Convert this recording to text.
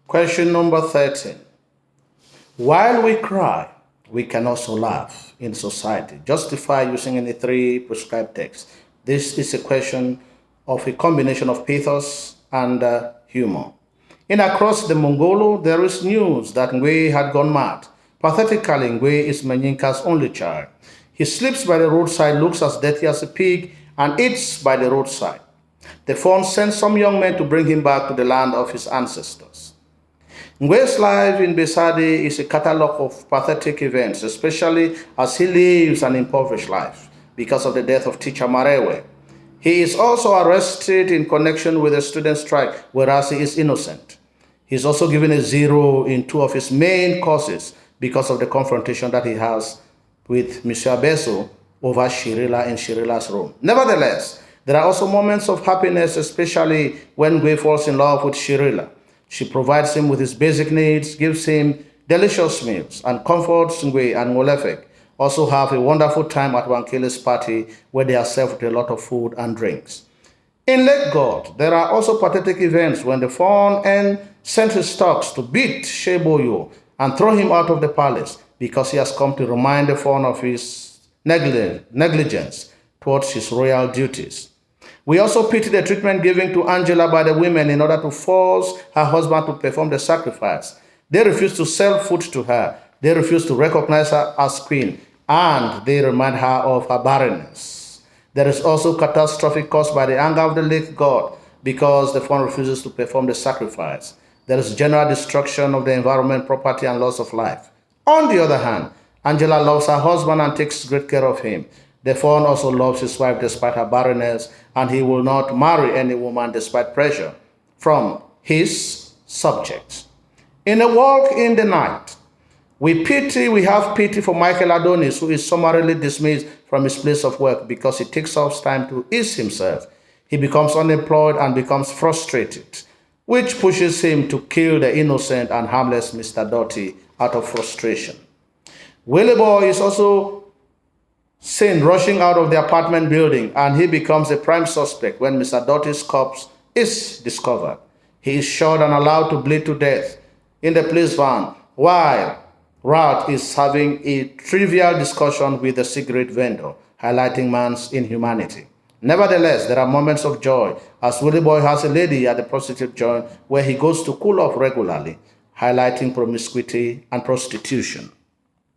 Question number 13. While we cry, we can also laugh in society. Justify using any three prescribed texts. This is a question of a combination of pathos and humor. In across the Mongolo, there is news that Ngwe had gone mad. Pathetically, Ngwe is Menyinka's only child. He sleeps by the roadside, looks as dirty as a pig, and eats by the roadside. The Fawn sends some young men to bring him back to the land of his ancestors. Ngwe's life in Besade is a catalogue of pathetic events, especially as he lives an impoverished life because of the death of teacher Marewe. He is also arrested in connection with a student strike, whereas he is innocent. He is also given a 0 in 2 of his main courses because of the confrontation that he has with Monsieur Abeso over Shirila in Shirila's room. Nevertheless, there are also moments of happiness, especially when Ngwe falls in love with Shirila. She provides him with his basic needs, gives him delicious meals, and comforts Ngwe and Ngolefek. Also have a wonderful time at Wankele's party where they are served with a lot of food and drinks. In Lake God, there are also pathetic events when the Fawn sent his stocks to beat Sheboyo and throw him out of the palace because he has come to remind the Fawn of his negligence towards his royal duties. We also pity the treatment given to Angela by the women in order to force her husband to perform the sacrifice. They refuse to sell food to her. They refuse to recognize her as queen, and they remind her of her barrenness. There is also catastrophe caused by the anger of the lake god because the Fawn refuses to perform the sacrifice. There is general destruction of the environment, property, and loss of life. On the other hand, Angela loves her husband and takes great care of him. The Fawn also loves his wife despite her barrenness, and he will not marry any woman despite pressure from his subjects. In a walk in the night, we have pity for Michael Adonis, who is summarily dismissed from his place of work because he takes off time to ease himself. He becomes unemployed and becomes frustrated, which pushes him to kill the innocent and harmless Mr. Doughty out of frustration. Willie Boy is also seen rushing out of the apartment building, and he becomes a prime suspect when Mr. Doughty's corpse is discovered. He is shot and allowed to bleed to death in the police van while Rat is having a trivial discussion with the cigarette vendor, highlighting man's inhumanity. Nevertheless, there are moments of joy as Willie Boy has a lady at the prostitute joint where he goes to cool off regularly, highlighting promiscuity and prostitution.